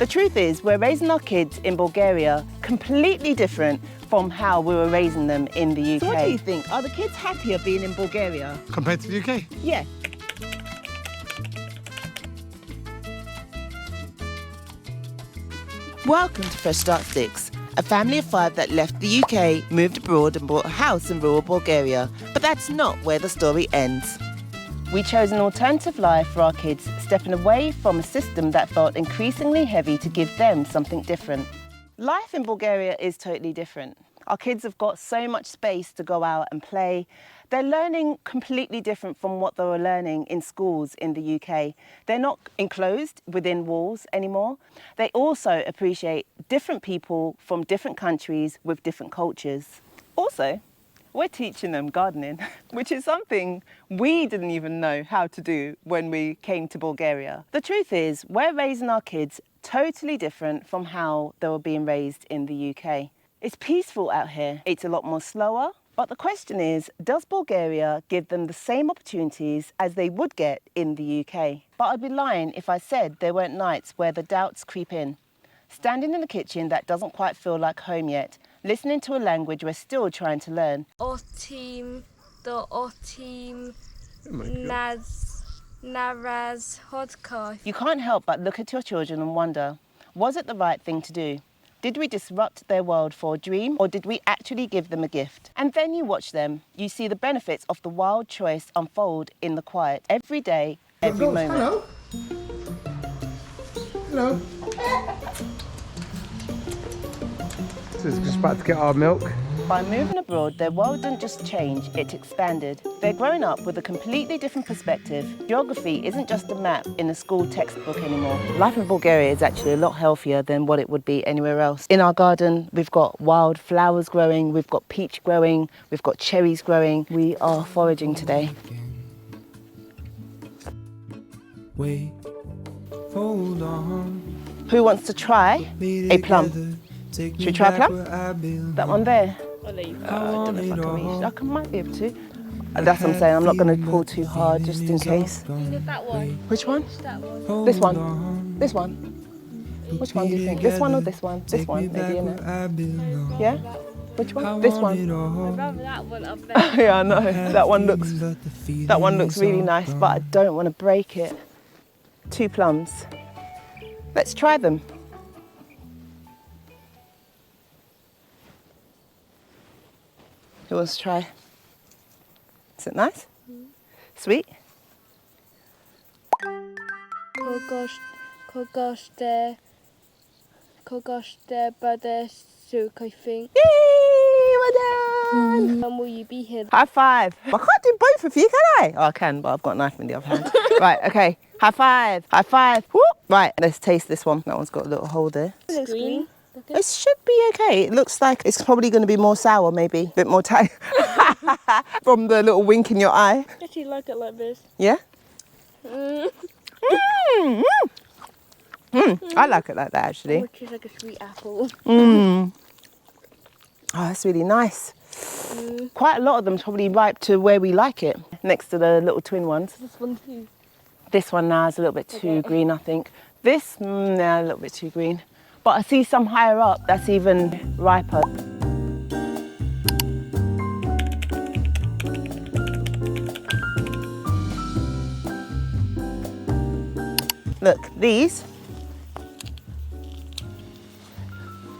The truth is, we're raising our kids in Bulgaria completely different from how we were raising them in the UK. So what do you think? Are the kids happier being in Bulgaria? Compared to the UK? Yeah. Welcome to Fresh Start Sticks, a family of 5 that left the UK, moved abroad and bought a house in rural Bulgaria. But that's not where the story ends. We chose an alternative life for our kids, stepping away from a system that felt increasingly heavy to give them something different. Life in Bulgaria is totally different. Our kids have got so much space to go out and play. They're learning completely different from what they were learning in schools in the UK. They're not enclosed within walls anymore. They also appreciate different people from different countries with different cultures. Also, we're teaching them gardening, which is something we didn't even know how to do when we came to Bulgaria. The truth is, we're raising our kids totally different from how they were being raised in the UK. It's peaceful out here. It's a lot more slower. But the question is, does Bulgaria give them the same opportunities as they would get in the UK? But I'd be lying if I said there weren't nights where the doubts creep in. Standing in the kitchen that doesn't quite feel like home yet, listening to a language we're still trying to learn. Otim, the Otim, Naraz, Hodka. You can't help but look at your children and wonder, was it the right thing to do? Did we disrupt their world for a dream, or did we actually give them a gift? And then you watch them, you see the benefits of the wild choice unfold in the quiet, every day, every moment. Hello. Hello. So it's just about to get our milk. By moving abroad, their world didn't just change, it expanded. They're growing up with a completely different perspective. Geography isn't just a map in a school textbook anymore. Life in Bulgaria is actually a lot healthier than what it would be anywhere else. In our garden, we've got wild flowers growing, we've got peach growing, we've got cherries growing. We are foraging today. Wait, hold on. Who wants to try a plum? Should we try a plum? That one there? I don't know if I can reach. I might be able to. That's what I'm saying. I'm not going to pull too hard, just in case. That one. Which one? That one. This one. This one. Which one do you think? This one or this one? This one, maybe, innit? Yeah? Which one? This one. I'd rather that one up there. Yeah, I know. That one looks really nice, but I don't want to break it. 2 plums. Let's try them. Who wants to try? Is it nice? Sweet? Kogoshte brother Suk, I think. Yay! Well done! When will you be here? High five. I can't do both of you, can I? Oh, I can, but I've got a knife in the other hand. Right, okay. High five. High five. Whoop. Right, let's taste this one. That one's got a little hole there. It looks green. It should be okay. It looks like it's probably going to be more sour, maybe. A bit more tight. From the little wink in your eye. I actually like it like this. Yeah? I like it like that, actually. Which is like a sweet apple. Oh, that's really nice. Quite a lot of them probably ripe to where we like it, next to the little twin ones. This one too. This one now is a little bit too green, I think. This, a little bit too green. But I see some higher up that's even riper. Look, these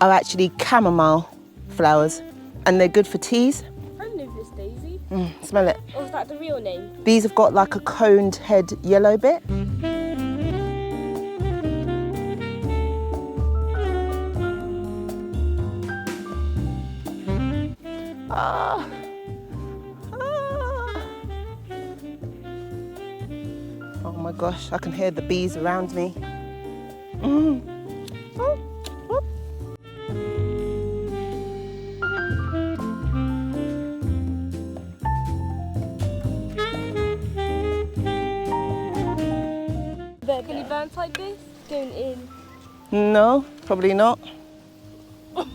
are actually chamomile flowers, and they're good for teas. I know this, Daisy. Smell it. Or is that the real name? These have got like a coned head yellow bit. Ah. Ah. Oh my gosh, I can hear the bees around me. Oh. Oh. There any bands like this going in? No, probably not. Well,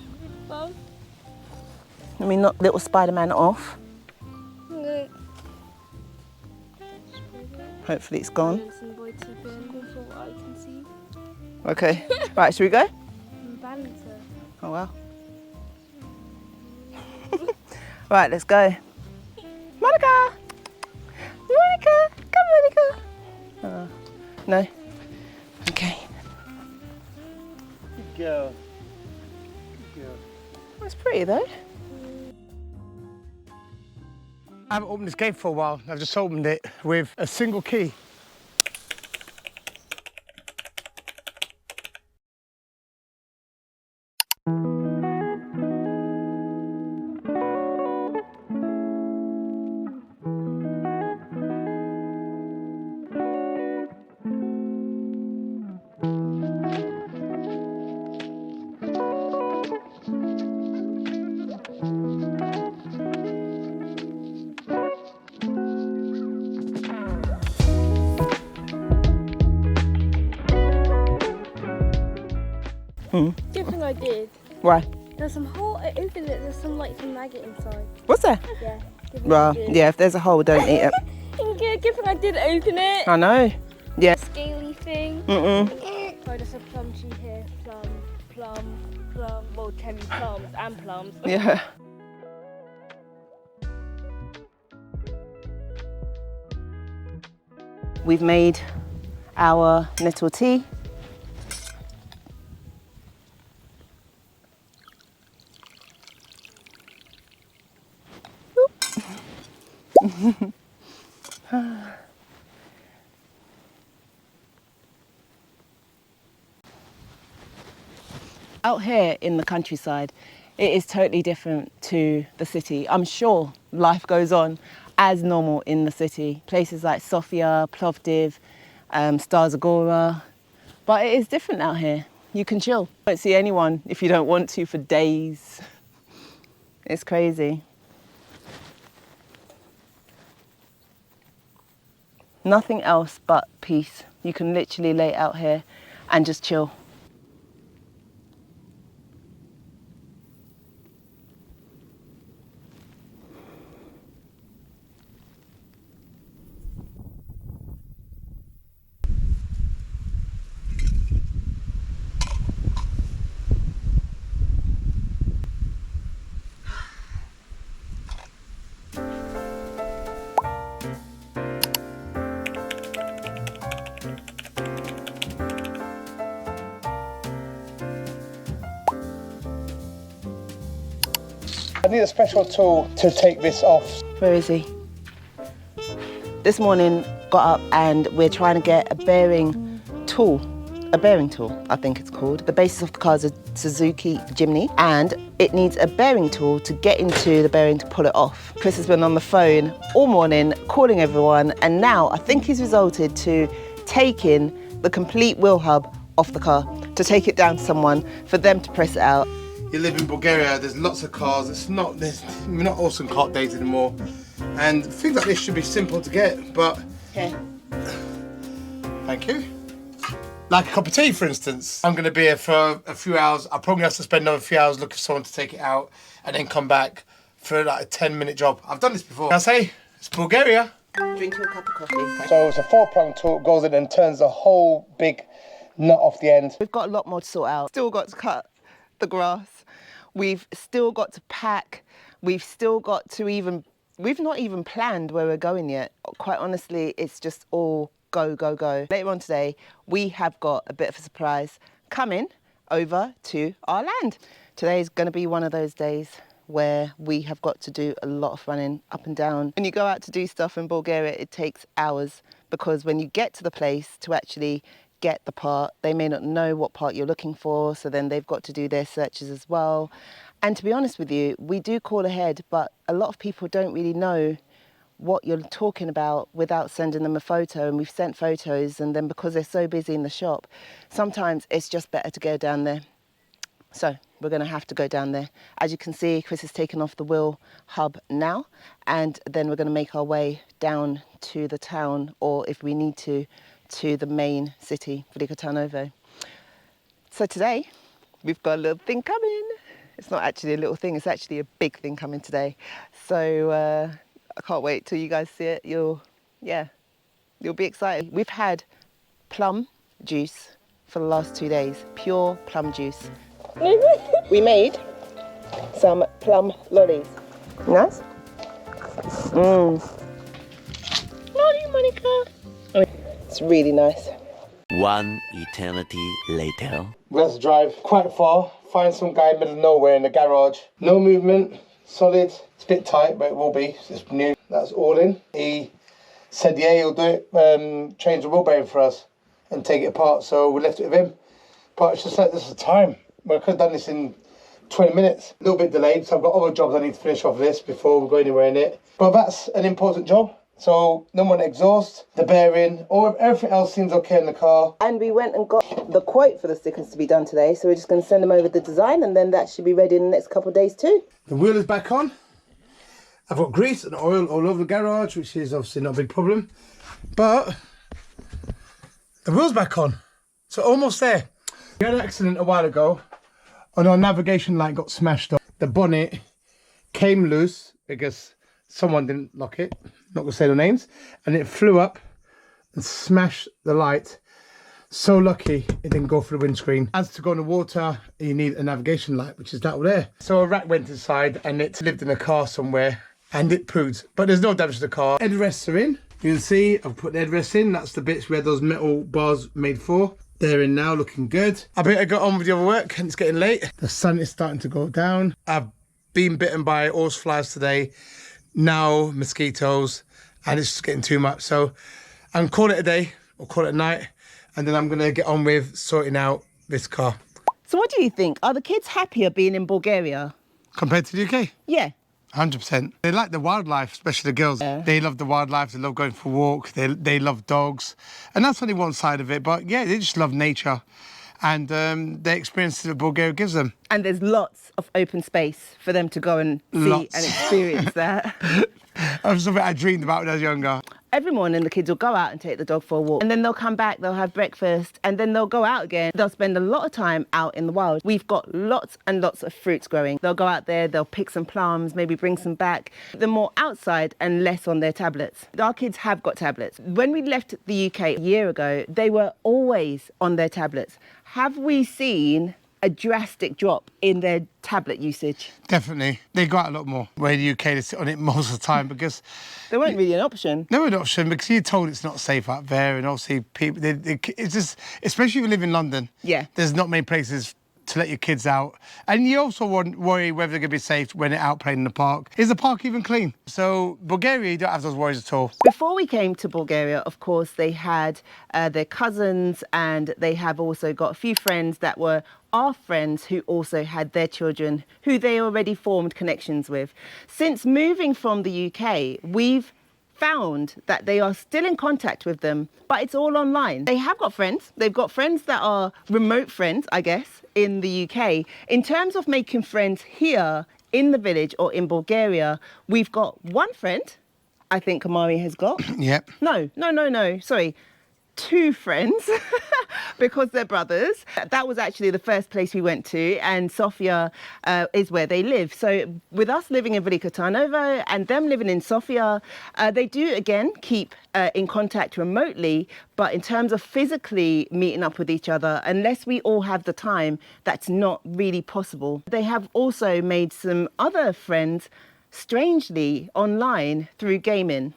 Let me knock little Spider-Man off. no. Hopefully it's gone. From what I can see. Okay. Right, should we go? Balancer. Oh, wow. Right, let's go. Monica! Monica! Come, Monica! No? Okay. Good girl. Good girl. That's pretty though. I haven't opened this gate for a while. I've just opened it with a single key. Good thing I did. Why? There's some hole. I opened it. There's some maggot inside. What's that? Yeah. Good thing Well, I did. yeah, if there's a hole, don't eat it. Good thing I did open it. I know. Yeah. Scaly thing. Mm-mm. Oh, there's a plum tree here. Plum. Well, 10 plums and plums. Yeah. We've made our little tea. Out here in the countryside, it is totally different to the city. I'm sure life goes on as normal in the city. Places like Sofia, Plovdiv, Stara Zagora, but it is different out here. You can chill. You don't see anyone if you don't want to for days. It's crazy. Nothing else but peace. You can literally lay out here and just chill. I need a special tool to take this off. Where is he? This morning, got up and we're trying to get a bearing tool, I think it's called. The basis of the car is a Suzuki Jimny, and it needs a bearing tool to get into the bearing to pull it off. Chris has been on the phone all morning, calling everyone, and now I think he's resulted to taking the complete wheel hub off the car, to take it down to someone, for them to press it out. You live in Bulgaria, there's lots of cars, we're not awesome car days anymore. And things like this should be simple to get, but... Okay. Thank you. Like a cup of tea, for instance. I'm gonna be here for a few hours. I'll probably have to spend another few hours looking for someone to take it out and then come back for like a 10-minute job. I've done this before. Can I say, it's Bulgaria. Drink your cup of coffee. So it's a 4-prong tool, goes in and turns the whole big nut off the end. We've got a lot more to sort out. Still got to cut the grass. We've still got to pack. We've still got to we've not even planned where we're going yet. Quite honestly, it's just all go, go, go. Later on today, we have got a bit of a surprise coming over to our land. Today is going to be one of those days where we have got to do a lot of running up and down. When you go out to do stuff in Bulgaria, it takes hours, because when you get to the place to actually get the part, they may not know what part you're looking for, so then they've got to do their searches as well. And to be honest with you, we do call ahead, but a lot of people don't really know what you're talking about without sending them a photo, and we've sent photos, and then because they're so busy in the shop, sometimes it's just better to go down there. So we're going to have to go down there. As you can see, Chris has taken off the wheel hub now, and then we're going to make our way down to the town, or if we need to the main city, Veliko Tarnovo. So today, we've got a little thing coming. It's not actually a little thing, it's actually a big thing coming today. So I can't wait till you guys see it. You'll be excited. We've had plum juice for the last 2 days. Pure plum juice. We made some plum lollies. Nice? Mmm. Lolly, Monica. Oh, it's really nice. One eternity later. We had to drive quite far, find some guy in the middle of nowhere in the garage. No movement, solid. It's a bit tight, but it will be. It's new. That's all in. He said, yeah, he'll do it, change the wheel bearing for us and take it apart. So we left it with him. But it's just like, this is time. Well, I could have done this in 20 minutes. A little bit delayed, so I've got other jobs I need to finish off this before we go anywhere in it. But that's an important job. So no more exhaust, the bearing, or everything else seems okay in the car. And we went and got the quote for the stickers to be done today. So we're just going to send them over the design, and then that should be ready in the next couple of days too. The wheel is back on. I've got grease and oil all over the garage, which is obviously not a big problem. But the wheel's back on. So almost there. We had an accident a while ago and our navigation light got smashed off. The bonnet came loose because someone didn't lock it. Not going to say the names. And it flew up and smashed the light. So lucky it didn't go through the windscreen. As to go in the water, you need a navigation light, which is that over there. So a rat went inside and it lived in a car somewhere and it pooed. But there's no damage to the car. Headrests are in. You can see I've put the headrests in. That's the bits where those metal bars made for. They're in now, looking good. I better get on with the other work and it's getting late. The sun is starting to go down. I've been bitten by horseflies today. Now mosquitoes, and it's just getting too much. So I'm call it a day or call it a night, and then I'm gonna get on with sorting out this car. So what do you think? Are the kids happier being in Bulgaria? Compared to the UK? Yeah. 100%. They like the wildlife, especially the girls. Yeah. They love the wildlife, they love going for walks, they love dogs. And that's only one side of it, but yeah, they just love nature. And the experience that Bulgaria gives them. And there's lots of open space for them to go and see and experience that. That's something I dreamed about when I was younger. Every morning the kids will go out and take the dog for a walk, and then they'll come back, they'll have breakfast, and then they'll go out again. They'll spend a lot of time out in the wild. We've got lots and lots of fruits growing. They'll go out there, they'll pick some plums, maybe bring some back. They're more outside and less on their tablets. Our kids have got tablets. When we left the UK a year ago, they were always on their tablets. Have we seen a drastic drop in their tablet usage? Definitely. They go out a lot more. Where in the UK, they sit on it most of the time because... They weren't really an option. They were an option because you're told it's not safe out there, and obviously people, it's just, especially if you live in London, yeah, there's not many places to let your kids out. And you also worry whether they're going to be safe when they're out playing in the park. Is the park even clean? So Bulgaria, you don't have those worries at all. Before we came to Bulgaria, of course, they had their cousins, and they have also got a few friends that were our friends who also had their children who they already formed connections with. Since moving from the UK, we've found that they are still in contact with them, but it's all online. They have got friends. They've got friends that are remote friends, I guess, in the UK. In terms of making friends here in the village or in Bulgaria, we've got one friend, I think Kamari has got. Yep. No, sorry. 2 friends because they're brothers. That was actually the first place we went to, and Sofia is where they live. So with us living in Velika Tarnovo and them living in Sofia, they do again keep in contact remotely, but in terms of physically meeting up with each other, unless we all have the time, that's not really possible. They have also made some other friends strangely online through gaming.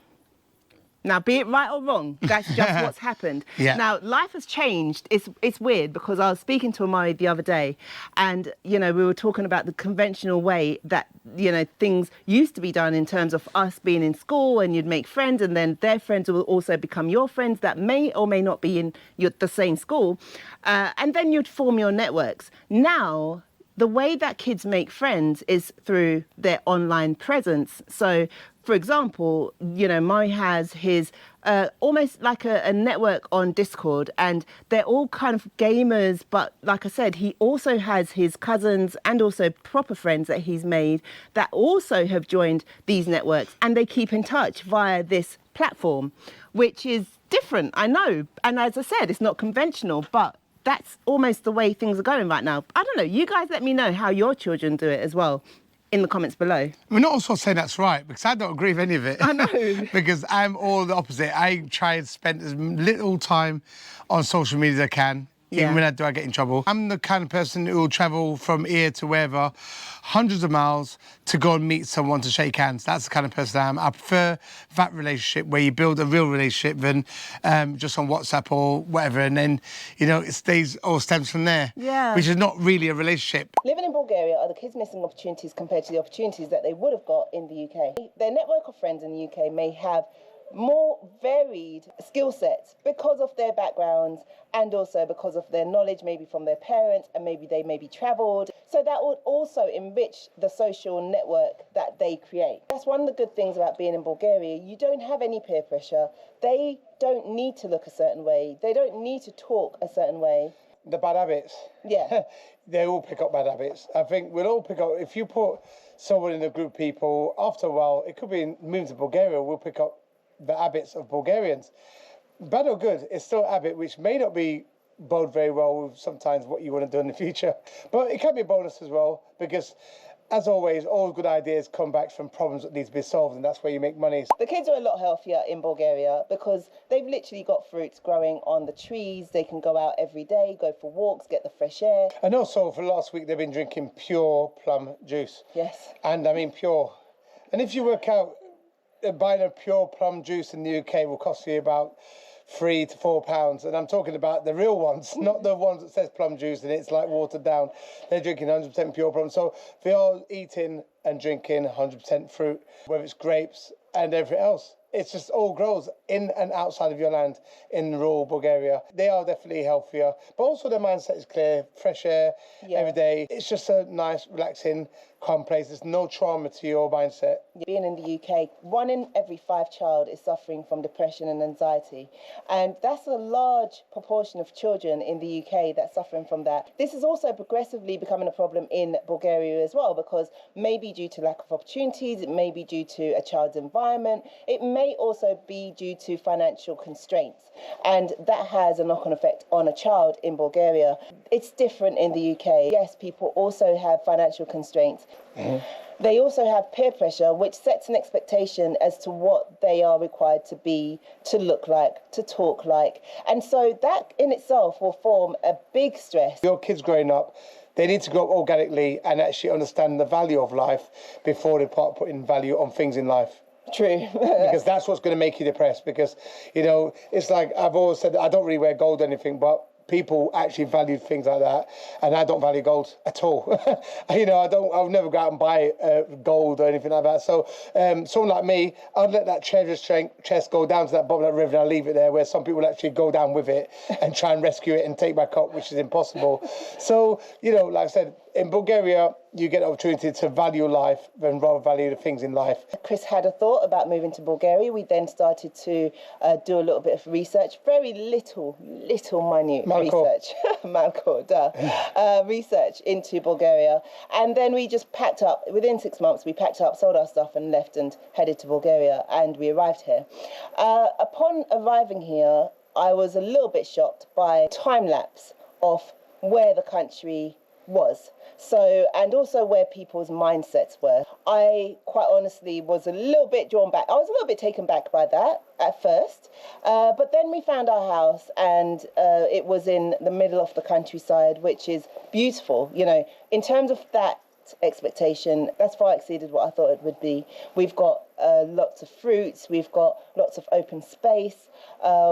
Now, be it right or wrong, that's just what's happened. Yeah. Now, life has changed. It's weird because I was speaking to Amari the other day, and, you know, we were talking about the conventional way that, you know, things used to be done in terms of us being in school, and you'd make friends, and then their friends will also become your friends that may or may not be in the same school, and then you'd form your networks. Now, the way that kids make friends is through their online presence. So, for example, you know, Murray has his almost like a network on Discord, and they're all kind of gamers. But like I said, he also has his cousins and also proper friends that he's made that also have joined these networks, and they keep in touch via this platform, which is different, I know. And as I said, it's not conventional, but that's almost the way things are going right now. I don't know, you guys let me know how your children do it as well in the comments below. We're not also saying that's right, because I don't agree with any of it. I know. Because I'm all the opposite. I try and spend as little time on social media as I can. even when I get in trouble. I'm the kind of person who will travel from here to wherever, hundreds of miles, to go and meet someone to shake hands. That's the kind of person I am. I prefer that relationship where you build a real relationship than just on WhatsApp or whatever, and then, you know, it stays or stems from there, which is not really a relationship. Living in Bulgaria, are the kids missing opportunities compared to the opportunities that they would have got in the UK? Their network of friends in the UK may have more varied skill sets because of their backgrounds and also because of their knowledge, maybe from their parents, and maybe they travelled. So that would also enrich the social network that they create. That's one of the good things about being in Bulgaria. You don't have any peer pressure. They don't need to look a certain way. They don't need to talk a certain way. The bad habits. Yeah. They all pick up bad habits. I think we'll all pick up, if you put someone in a group of people, after a while, it could be moving to Bulgaria, we'll pick up the habits of Bulgarians. Bad or good, it's still a habit which may not be bode very well with sometimes what you want to do in the future. But it can be a bonus as well, because as always, all good ideas come back from problems that need to be solved, and that's where you make money. The kids are a lot healthier in Bulgaria because they've literally got fruits growing on the trees. They can go out every day, go for walks, get the fresh air. And also, for last week, they've been drinking pure plum juice. Yes. And I mean pure. And if you work out, buying a pure plum juice in the UK will cost you about £3 to £4, and I'm talking about the real ones, not the ones that says plum juice and it's like watered down. They're drinking 100% pure plum. So they are eating and drinking 100% fruit, whether it's grapes and everything else. It's just all grows in and outside of your land in rural Bulgaria. They are definitely healthier, but also their mindset is clear, fresh air every day. It's just a nice, relaxing, calm place. There's no trauma to your mindset. Being in the UK, 1 in every 5 child is suffering from depression and anxiety. And that's a large proportion of children in the UK that's suffering from that. This is also progressively becoming a problem in Bulgaria as well, because maybe due to lack of opportunities, it may be due to a child's environment, it may also be due to financial constraints. And that has a knock-on effect on a child in Bulgaria. It's different in the UK. Yes, people also have financial constraints. They also have peer pressure, which sets an expectation as to what they are required to be, to look like, to talk like. And so that in itself will form a big stress. Your kids growing up, they need to grow up organically and actually understand the value of life before they start putting value on things in life. True. Because that's what's going to make you depressed. Because, you know, it's like I've always said, I don't really wear gold or anything, but people actually value things like that, and I don't value gold at all. You know, I'll never go out and buy gold or anything like that. So someone like me, I'd let that chest go down to that bottom of that river and I'll leave it there, where some people actually go down with it and try and rescue it and take back up, which is impossible. So, you know, like I said, in Bulgaria, you get the opportunity to value life and rather value the things in life. Chris had a thought about moving to Bulgaria. We then started to do a little bit of research, very little minute research. Research into Bulgaria. And then we just packed up. Within 6 months, we packed up, sold our stuff and left and headed to Bulgaria, and we arrived here. Upon arriving here, I was a little bit shocked by time lapse of where the country was. So, and also where people's mindsets were. I quite honestly was a little bit drawn back. I was a little bit taken back by that at first. But then we found our house, and it was in the middle of the countryside, which is beautiful. You know, in terms of that expectation, that's far exceeded what I thought it would be. We've got lots of fruits, we've got lots of open space,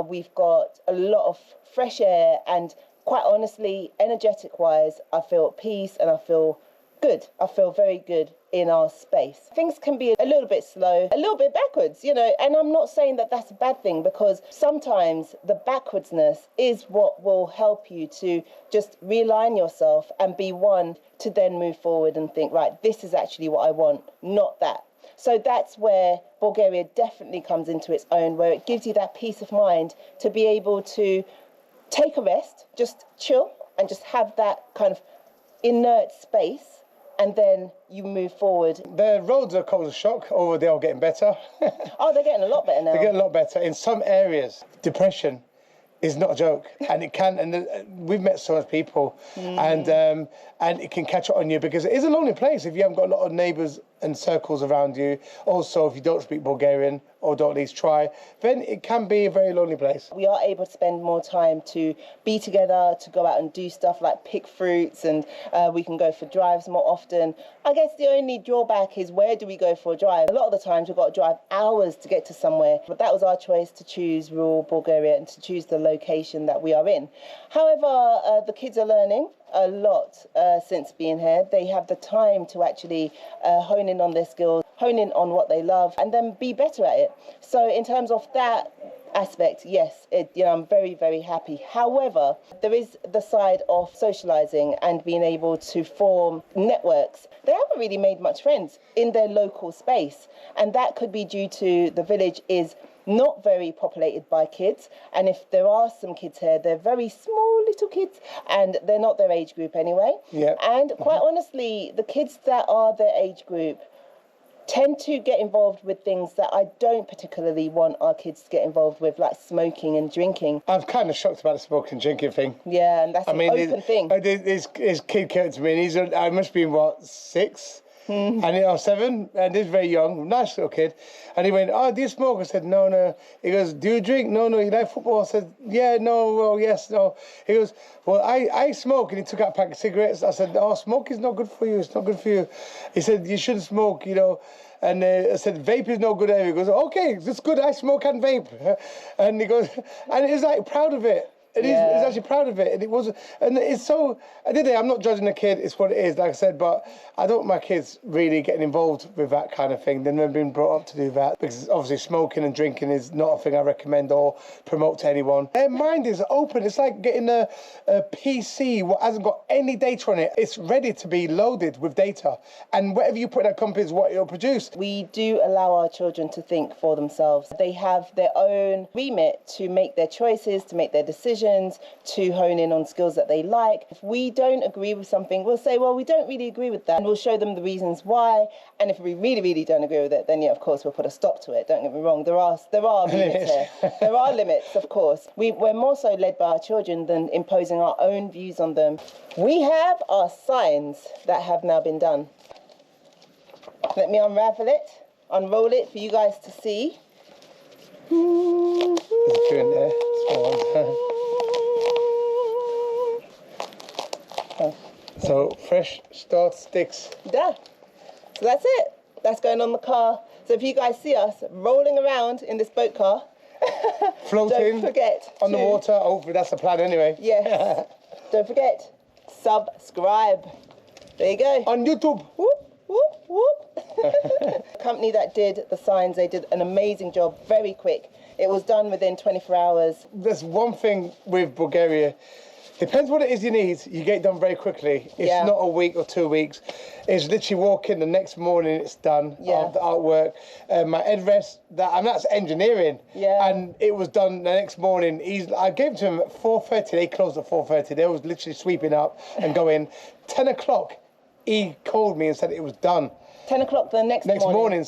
we've got a lot of fresh air, and quite honestly, energetic-wise, I feel at peace and I feel good. I feel very good in our space. Things can be a little bit slow, a little bit backwards, you know, and I'm not saying that that's a bad thing, because sometimes the backwardsness is what will help you to just realign yourself and be one to then move forward and think, right, this is actually what I want, not that. So that's where Bulgaria definitely comes into its own, where it gives you that peace of mind to be able to take a rest, just chill, and just have that kind of inert space, and then you move forward. The roads are causing shock, or they are getting better. Oh, they're getting a lot better now. They're getting a lot better. In some areas, depression is not a joke, and it can. And we've met so many people, and it can catch up on you, because it is a lonely place if you haven't got a lot of neighbours and circles around you. Also, if you don't speak Bulgarian or don't at least try, then it can be a very lonely place. We are able to spend more time to be together, to go out and do stuff like pick fruits, and we can go for drives more often. I guess the only drawback is, where do we go for a drive? A lot of the times we've got to drive hours to get to somewhere, but that was our choice, to choose rural Bulgaria and to choose the location that we are in. However, the kids are learning a lot since being here. They have the time to actually hone in on their skills, hone in on what they love, and then be better at it. So in terms of that aspect, yes, I'm very, very happy. However, there is the side of socialising and being able to form networks. They haven't really made much friends in their local space, and that could be due to the village is not very populated by kids, and if there are some kids here, they're very small little kids, and they're not their age group anyway. Yeah. And quite honestly, the kids that are their age group tend to get involved with things that I don't particularly want our kids to get involved with, like smoking and drinking. I'm kind of shocked about the smoking and drinking thing. Yeah, and that's an open thing. This kid came to me, and I must be, 6? And I was 7, and he's very young, nice little kid. And he went, "Oh, do you smoke?" I said, "No." He goes, "Do you drink?" "No." "You like football?" I said, "Yeah, no, well, yes, no." He goes, "Well, I smoke," and he took out a pack of cigarettes. I said, "Oh, smoke is not good for you. It's not good for you." He said, "You shouldn't smoke, And I said, "Vape is no good either." He goes, "Okay, that's good. I smoke and vape." And he goes, and he's like proud of it. He's actually proud of it, and it was, and it's so. I'm not judging the kid; it's what it is, like I said. But I don't want my kids really getting involved with that kind of thing. They've never been brought up to do that, because obviously smoking and drinking is not a thing I recommend or promote to anyone. Their mind is open. It's like getting a PC what hasn't got any data on it. It's ready to be loaded with data, and whatever you put in that computer is what it'll produce. We do allow our children to think for themselves. They have their own remit to make their choices, to make their decisions, to hone in on skills that they like. If we don't agree with something, we'll say, well, we don't really agree with that, and we'll show them the reasons why. And if we really, really don't agree with it, then yeah, of course, we'll put a stop to it. Don't get me wrong, there are limits here. There are limits, of course. We're more so led by our children than imposing our own views on them. We have our signs that have now been done. Let me unroll it for you guys to see. There's a few in there. Small ones. So fresh start sticks. Yeah. So that's it. That's going on the car. So if you guys see us rolling around in this boat car, floating, don't forget on the water. Hopefully that's the plan anyway. Yes. Don't forget, subscribe. There you go. On YouTube. Whoop, whoop, whoop. Company that did the signs, they did an amazing job, very quick. It was done within 24 hours. There's one thing with Bulgaria. Depends what it is you need, you get it done very quickly. It's not a week or 2 weeks. It's literally walk in, the next morning it's done, the artwork. My headrest, that's engineering. Yeah. And it was done the next morning. I gave it to him at 4:30, they closed at 4:30. They was literally sweeping up and going. 10 o'clock, he called me and said it was done. 10 o'clock the next morning.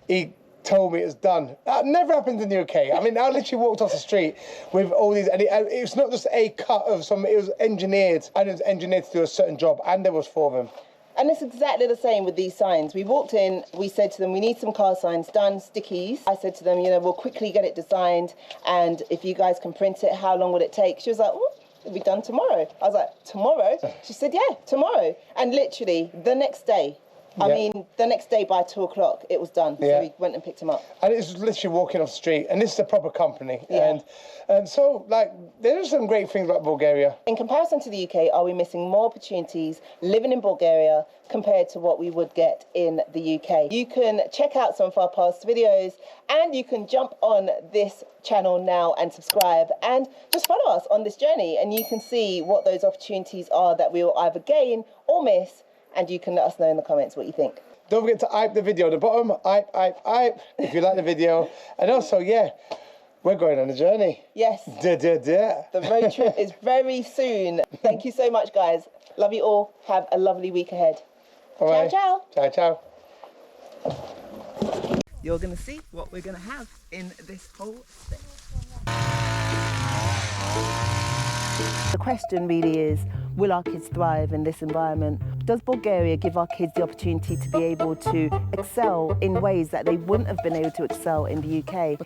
He told me it was done. That never happens in the UK. I mean, I literally walked off the street with all these, and it's not just a cut of some, it was engineered, and it was engineered to do a certain job, and there was 4 of them. And it's exactly the same with these signs. We walked in, we said to them, we need some car signs done, stickies. I said to them, we'll quickly get it designed, and if you guys can print it, how long will it take? She was like, oh, it'll be done tomorrow. I was like, tomorrow? She said, yeah, tomorrow. And literally, the next day, the next day by 2 o'clock, it was done. So we went and picked him up. And it was literally walking off the street. And this is a proper company. Yeah. And so, there are some great things about Bulgaria. In comparison to the UK, are we missing more opportunities living in Bulgaria compared to what we would get in the UK? You can check out some of our past videos, and you can jump on this channel now and subscribe and just follow us on this journey, and you can see what those opportunities are that we will either gain or miss. And you can let us know in the comments what you think. Don't forget to hype the video at the bottom. Hype, if you like the video. And also, we're going on a journey. Yes. The road trip is very soon. Thank you so much, guys. Love you all. Have a lovely week ahead. All right. Ciao, ciao. Ciao, ciao. You're going to see what we're going to have in this whole thing. The question really is, Will our kids thrive in this environment? Does Bulgaria give our kids the opportunity to be able to excel in ways that they wouldn't have been able to excel in the UK?